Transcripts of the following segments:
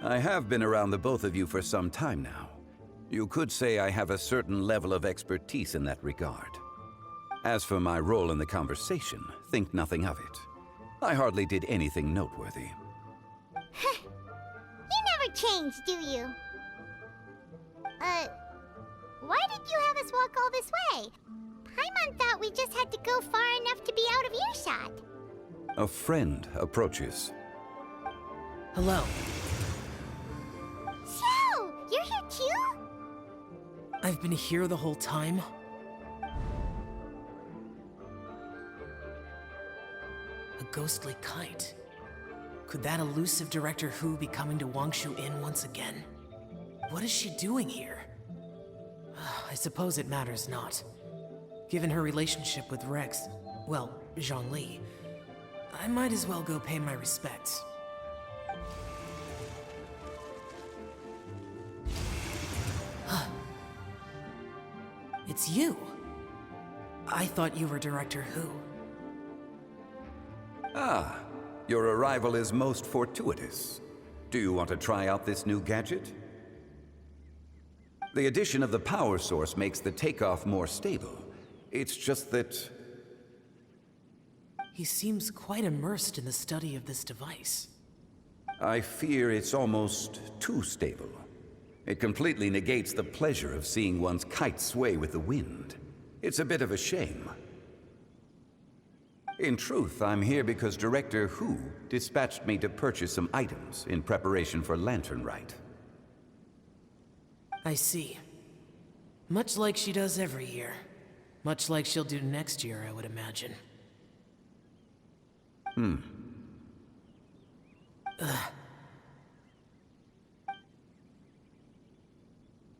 I have been around the both of you for some time now. You could say I have a certain level of expertise in that regard. As for my role in the conversation, think nothing of it. I hardly did anything noteworthy. You never change, do you? Why did you have us walk all this way? Paimon thought we just had to go far enough to be out of earshot. A friend approaches. Hello. So, you're here too? I've been here the whole time. A ghostly kite. Could that elusive Director Who be coming to Wangshu Inn once again? What is she doing here? I suppose it matters not. Given her relationship with Rex, well, Zhongli, I might as well go pay my respects. It's you! I thought you were Director Who. Ah, your arrival is most fortuitous. Do you want to try out this new gadget? The addition of the power source makes the takeoff more stable. It's just that... He seems quite immersed in the study of this device. I fear it's almost too stable. It completely negates the pleasure of seeing one's kite sway with the wind. It's a bit of a shame. In truth, I'm here because Director Who dispatched me to purchase some items in preparation for Lantern Rite. I see. Much like she does every year. Much like she'll do next year, I would imagine.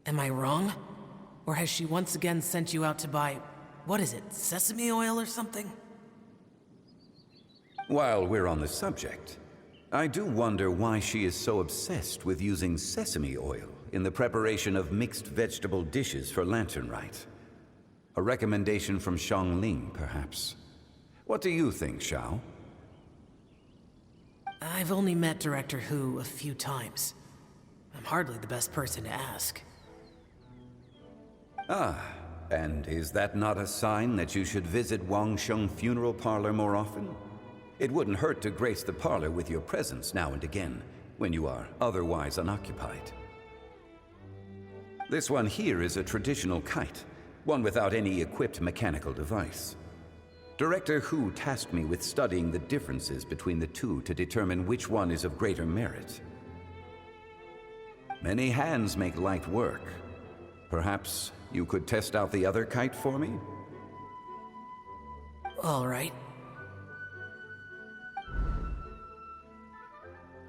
Am I wrong? Or has she once again sent you out to buy, what is it, sesame oil or something? While we're on the subject, I do wonder why she is so obsessed with using sesame oil in the preparation of mixed vegetable dishes for Lantern Rite. A recommendation from Xiangling, perhaps. What do you think, Xiao? I've only met Director Who a few times. I'm hardly the best person to ask. Ah, and is that not a sign that you should visit Wangsheng Funeral Parlor more often? It wouldn't hurt to grace the parlor with your presence now and again, when you are otherwise unoccupied. This one here is a traditional kite, one without any equipped mechanical device. Director Who tasked me with studying the differences between the two to determine which one is of greater merit. Many hands make light work. Perhaps you could test out the other kite for me? All right.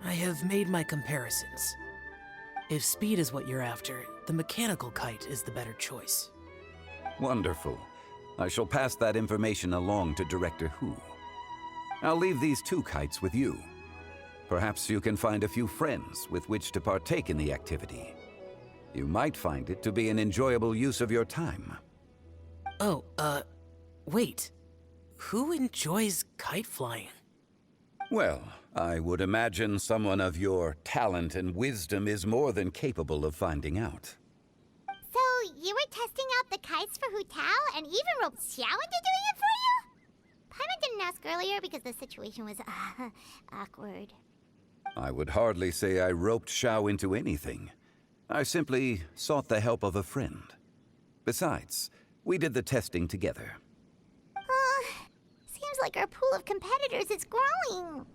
I have made my comparisons. If speed is what you're after, the mechanical kite is the better choice. Wonderful. I shall pass that information along to Director Who. I'll leave these two kites with you. Perhaps you can find a few friends with which to partake in the activity. You might find it to be an enjoyable use of your time. Oh, wait. Who enjoys kite flying? Well, I would imagine someone of your talent and wisdom is more than capable of finding out. So, you were testing out the kites for Hu Tao and even roped Xiao into doing it for you? Paimon didn't ask earlier because the situation was, awkward. I would hardly say I roped Xiao into anything. I simply sought the help of a friend. Besides, we did the testing together. Seems like our pool of competitors is growing.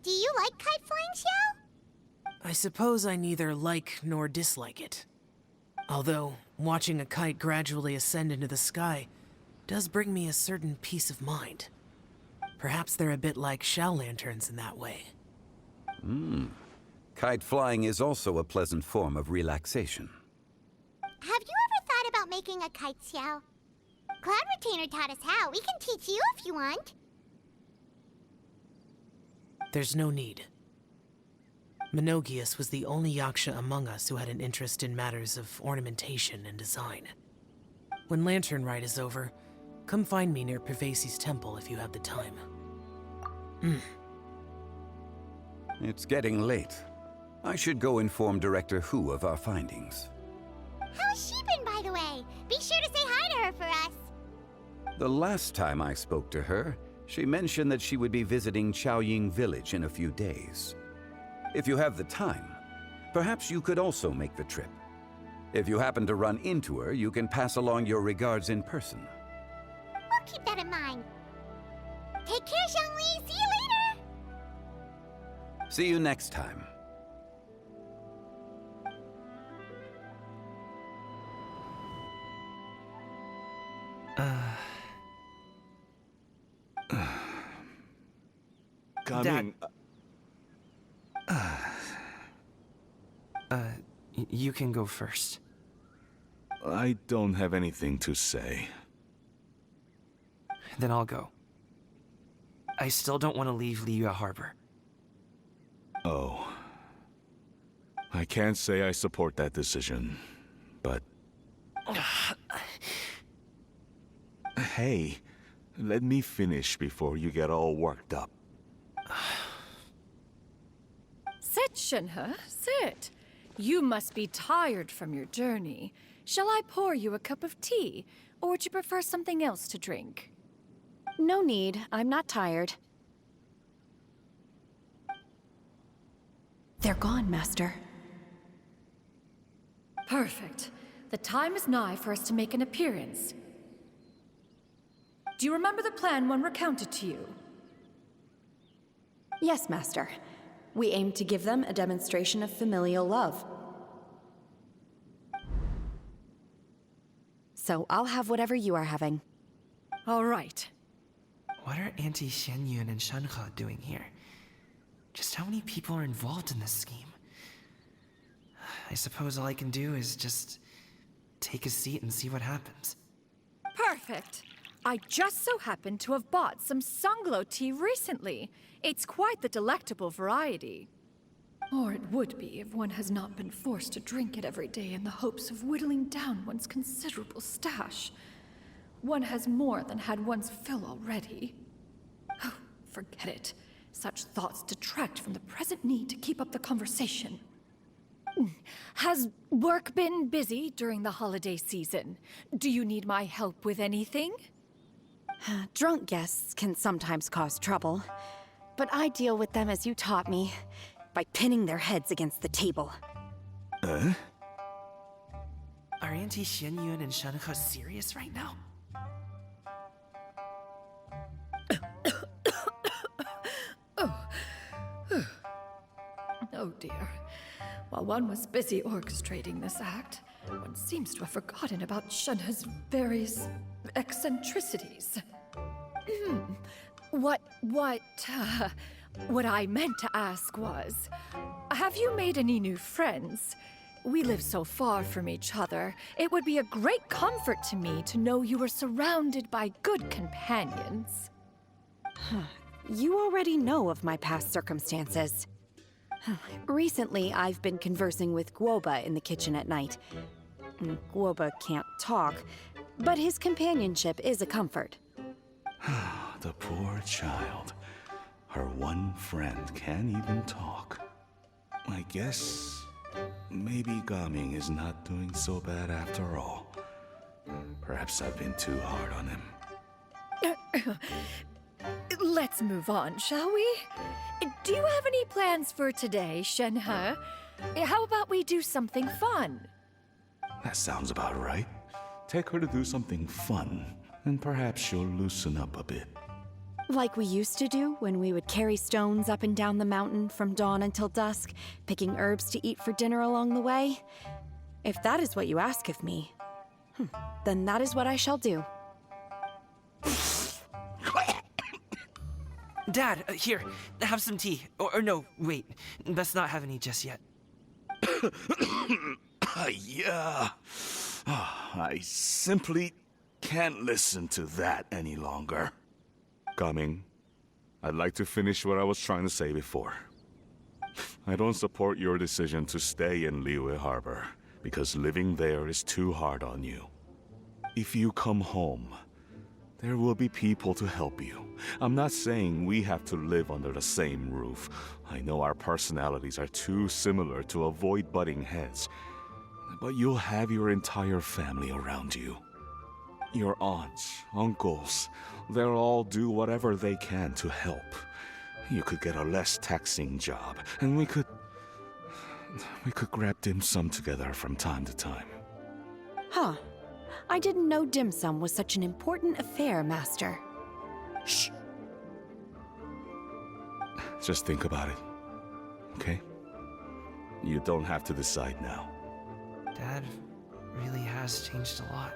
Do you like kite flying, Xiao? I suppose I neither like nor dislike it. Although, watching a kite gradually ascend into the sky does bring me a certain peace of mind. Perhaps they're a bit like shell lanterns in that way. Kite flying is also a pleasant form of relaxation. Have you ever thought about making a kite, Xiao? Cloud Retainer taught us how. We can teach you if you want. There's no need. Menogias was the only yaksha among us who had an interest in matters of ornamentation and design. When Lantern Rite is over, come find me near Pervasi's temple if you have the time. It's getting late. I should go inform Director Hu of our findings. How's she been, by the way? Be sure to say hi to her for us. The last time I spoke to her, she mentioned that she would be visiting Chaoying Village in a few days. If you have the time, perhaps you could also make the trip. If you happen to run into her, you can pass along your regards in person. We'll keep that in mind. Take care, Xiangli. See you later. See you next time. Coming. You can go first. I don't have anything to say. Then I'll go. I still don't want to leave Liyue Harbor. Oh. I can't say I support that decision, but... Hey, let me finish before you get all worked up. Sit, Shenhe, sit. You must be tired from your journey. Shall I pour you a cup of tea, or would you prefer something else to drink? No need. I'm not tired. They're gone, Master. Perfect. The time is nigh for us to make an appearance. Do you remember the plan one recounted to you? Yes, Master. We aim to give them a demonstration of familial love. So I'll have whatever you are having. All right. What are Auntie Xianyun and Shenhe doing here? Just how many people are involved in this scheme? I suppose all I can do is just take a seat and see what happens. Perfect. I just so happened to have bought some Sunglow tea recently. It's quite the delectable variety. Or it would be if one has not been forced to drink it every day in the hopes of whittling down one's considerable stash. One has more than had one's fill already. Oh, forget it. Such thoughts detract from the present need to keep up the conversation. Has work been busy during the holiday season? Do you need my help with anything? Drunk guests can sometimes cause trouble, but I deal with them as you taught me, by pinning their heads against the table. Are Auntie Xianyun and Shenhe serious right now? Oh dear. While one was busy orchestrating this act, one seems to have forgotten about Shenhe's various eccentricities. What I meant to ask was, have you made any new friends? We live so far from each other. It would be a great comfort to me to know you were surrounded by good companions. You already know of my past circumstances. Recently, I've been conversing with Guoba in the kitchen at night. Guoba can't talk, but his companionship is a comfort. The poor child. Her one friend can't even talk. I guess maybe Gaming is not doing so bad after all. Perhaps I've been too hard on him. Let's move on, shall we? Do you have any plans for today, Shenhe? How about we do something fun? That sounds about right. Take her to do something fun, and perhaps she'll loosen up a bit. Like we used to do when we would carry stones up and down the mountain from dawn until dusk, picking herbs to eat for dinner along the way? If that is what you ask of me, then that is what I shall do. Dad, here, have some tea. Or no, wait, best not have any just yet. Yeah. I simply can't listen to that any longer. Coming. I'd like to finish what I was trying to say before. I don't support your decision to stay in Liyue Harbor, because living there is too hard on you. If you come home, There will be people to help you. I'm not saying we have to live under the same roof. I know our personalities are too similar to avoid butting heads. But you'll have your entire family around you. Your aunts, uncles, they'll all do whatever they can to help. You could get a less taxing job, and we could grab dim sum together from time to time. Huh. I didn't know dim sum was such an important affair, Master. Shh. Just think about it, okay? You don't have to decide now. Dad really has changed a lot.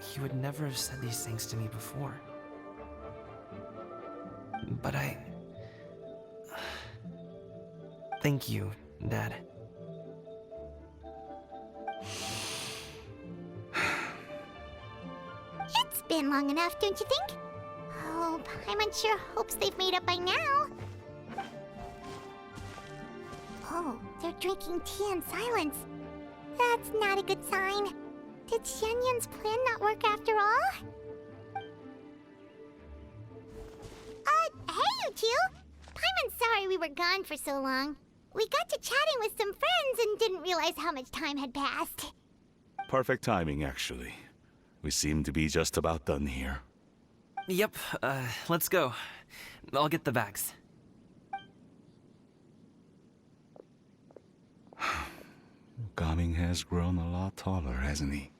He would never have said these things to me before. But thank you, Dad. It's been long enough, don't you think? Oh, Paimon sure hopes they've made up by now. Oh, they're drinking tea in silence. That's not a good sign. Did Xianyun's plan not work after all? Hey you two! Paimon's sorry we were gone for so long. We got to chatting with some friends and didn't realize how much time had passed. Perfect timing, actually. We seem to be just about done here. Yep, let's go. I'll get the bags. Gaming has grown a lot taller, hasn't he?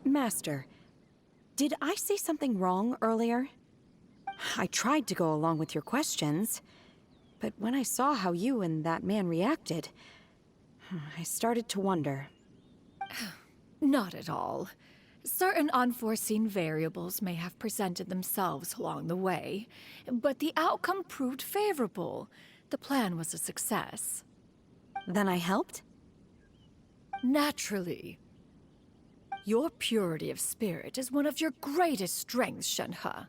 Master, did I say something wrong earlier? I tried to go along with your questions, but when I saw how you and that man reacted, I started to wonder. Not at all. Certain unforeseen variables may have presented themselves along the way, but the outcome proved favorable. The plan was a success. Then I helped? Naturally. Your purity of spirit is one of your greatest strengths, Shenhe.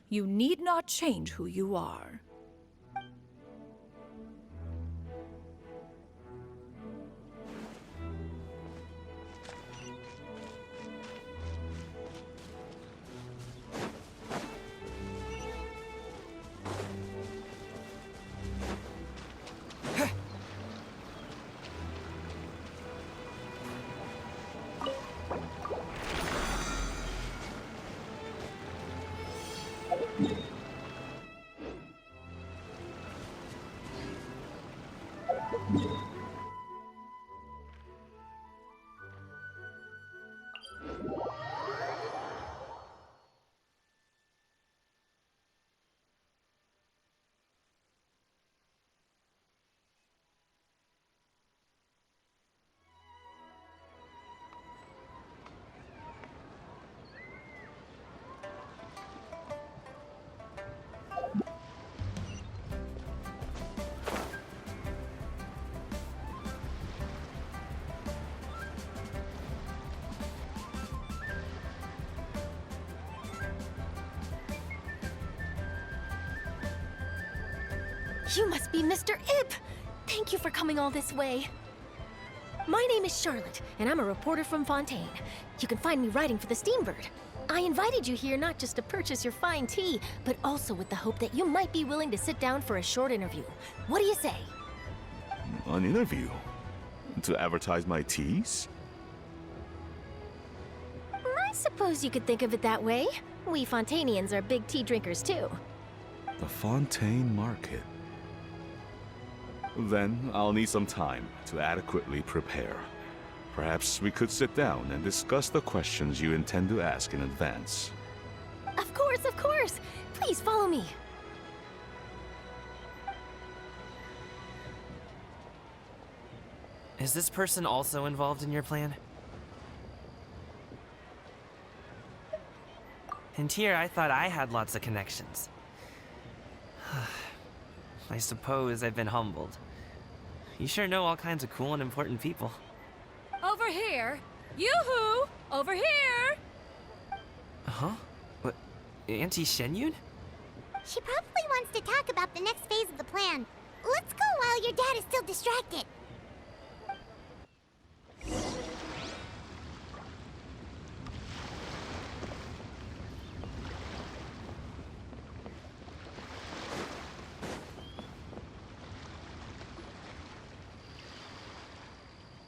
You need not change who you are. You must be Mr. Ip! Thank you for coming all this way. My name is Charlotte, and I'm a reporter from Fontaine. You can find me writing for the Steambird. I invited you here not just to purchase your fine tea, but also with the hope that you might be willing to sit down for a short interview. What do you say? An interview? To advertise my teas? I suppose you could think of it that way. We Fontainians are big tea drinkers too. The Fontaine Market. Then I'll need some time to adequately prepare. Perhaps we could sit down and discuss the questions you intend to ask in advance. Of course, of course! Please follow me. Is this person also involved in your plan? And here I thought I had lots of connections. I suppose I've been humbled. You sure know all kinds of cool and important people. Over here! Yoo-hoo! Over here! Huh? What? Auntie Shenyun? She probably wants to talk about the next phase of the plan. Let's go while your dad is still distracted.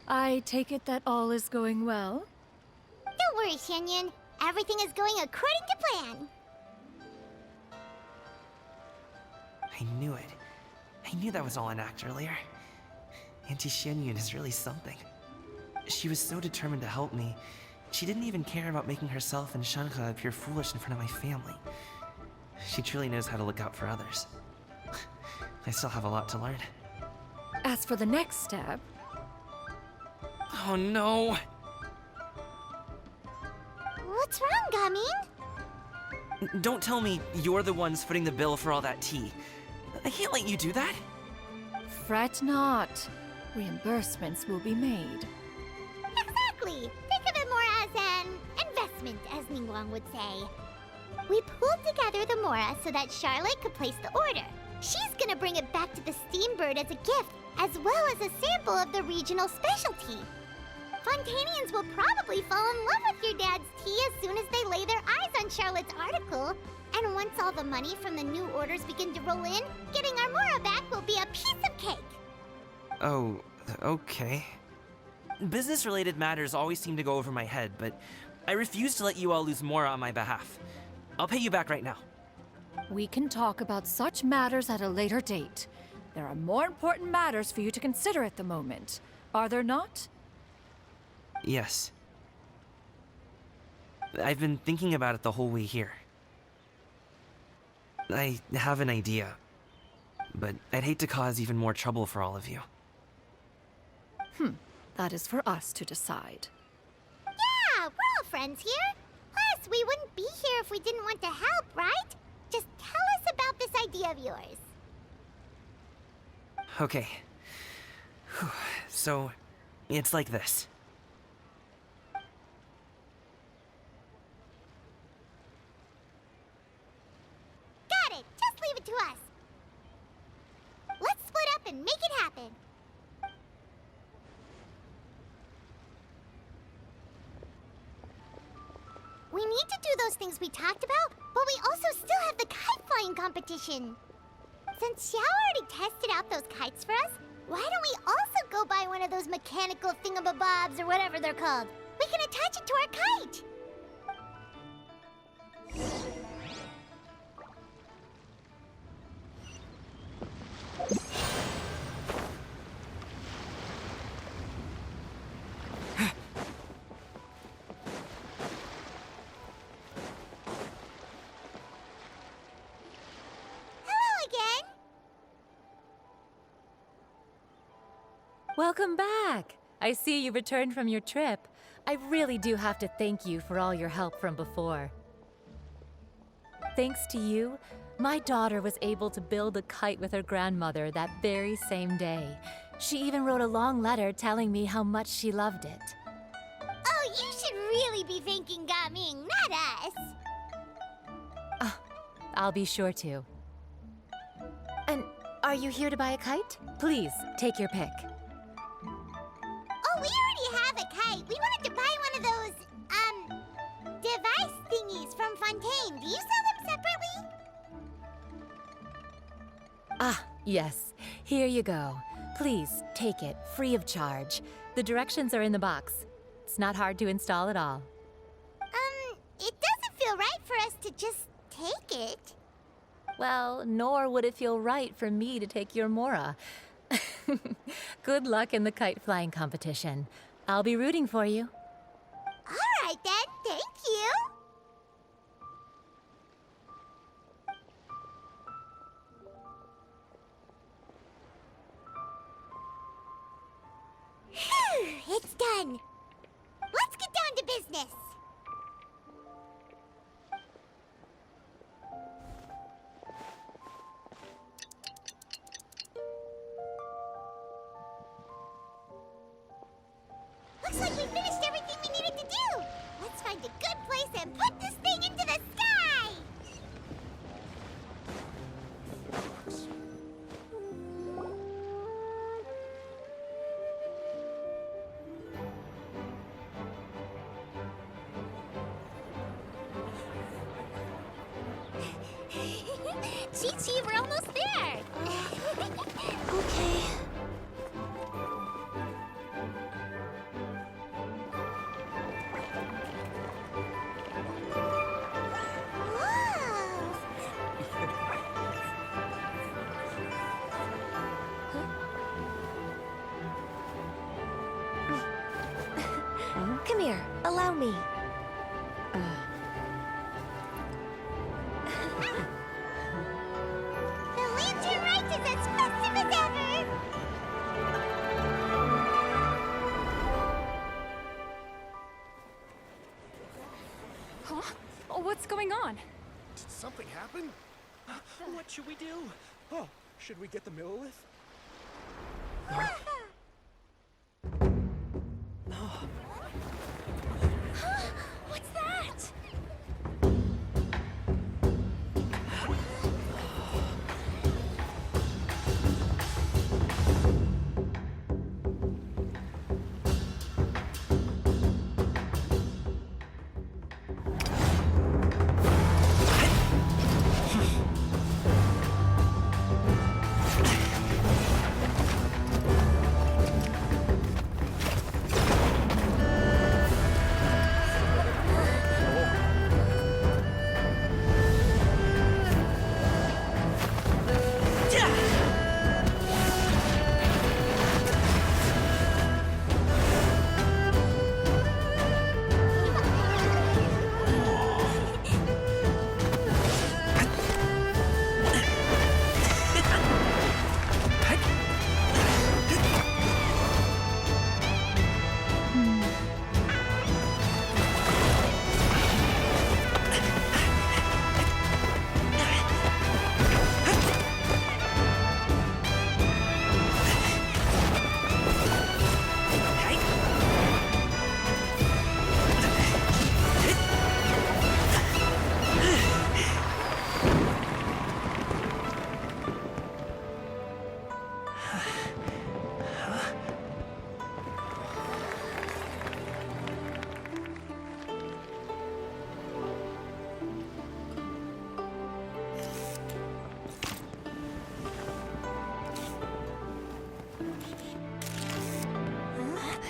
I take it that all is going well? Don't worry, Shenyun. Everything is going according to plan. I knew it. I knew that was all an act earlier. Auntie Shenyun is really something. She was so determined to help me. She didn't even care about making herself and Shanhe appear foolish in front of my family. She truly knows how to look out for others. I still have a lot to learn. As for the next step, Oh no! What's wrong, Gaming? Don't tell me you're the ones footing the bill for all that tea. I can't let you do that. fret not. Reimbursements will be made. Exactly. Think of it more as an investment, as Ningguang would say. We pooled together the Mora so that Charlotte could place the order. She's gonna bring it back to the Steambird as a gift, as well as a sample of the regional specialty. Fontanians will probably fall in love with your dad's tea as soon as they lay their eyes on Charlotte's article. And once all the money from the new orders begin to roll in, getting our Mora back will be a piece of cake. Oh, okay. Business-related matters always seem to go over my head, but I refuse to let you all lose Mora on my behalf. I'll pay you back right now. We can talk about such matters at a later date. There are more important matters for you to consider at the moment, are there not? Yes. I've been thinking about it the whole way here. I have an idea, but I'd hate to cause even more trouble for all of you. That is for us to decide. Yeah, we're all friends here. Plus, we wouldn't be here if we didn't want to help, right? Just tell us about this idea of yours. Okay. Whew. So, it's like this. Got it. Just leave it to us. Let's split up and make it happen. We need to do those things we talked about, but we also still have the kite flying competition. Since Xiao already tested out those kites for us, why don't we also go buy one of those mechanical thingamabobs or whatever they're called? We can attach it to our kite. Hello again. Welcome back! I see you returned from your trip. I really do have to thank you for all your help from before. Thanks to you, my daughter was able to build a kite with her grandmother that very same day. She even wrote a long letter telling me how much she loved it. Oh, you should really be thanking Gaming, not us. I'll be sure to. And are you here to buy a kite? Please, take your pick. Oh, we already have a kite. We wanted to buy one of those, device thingies from Fontaine. Do you sell them separately? Ah, yes. Here you go. Please, take it, free of charge. The directions are in the box. It's not hard to install at all. It doesn't feel right for us to just take it. Well, nor would it feel right for me to take your Mora. Good luck in the kite flying competition. I'll be rooting for you. All right, then. Thank you. Phew, it's done. Let's get down to business. Looks like we finished everything we needed to do. Let's find a good place and put this thing into the Allow me. The lantern rite is as festive as ever! Huh? Oh, what's going on? Did something happen? What should we do? Oh, should we get the Millilith? What's that?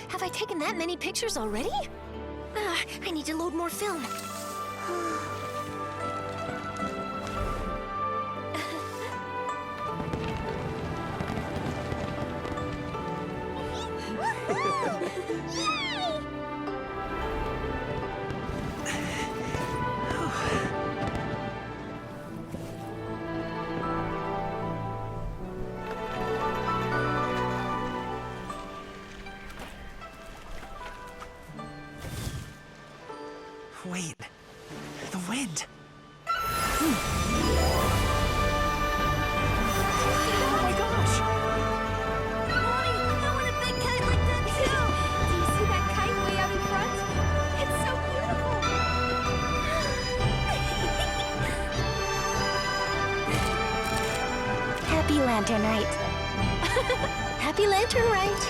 Have I taken that many pictures already? I need to load more film. Wait. The wind. Oh my gosh! Mommy, I want a big kite like that too! Do you see that kite way out in front? It's so beautiful! Happy Lantern Rite. Happy Lantern Rite.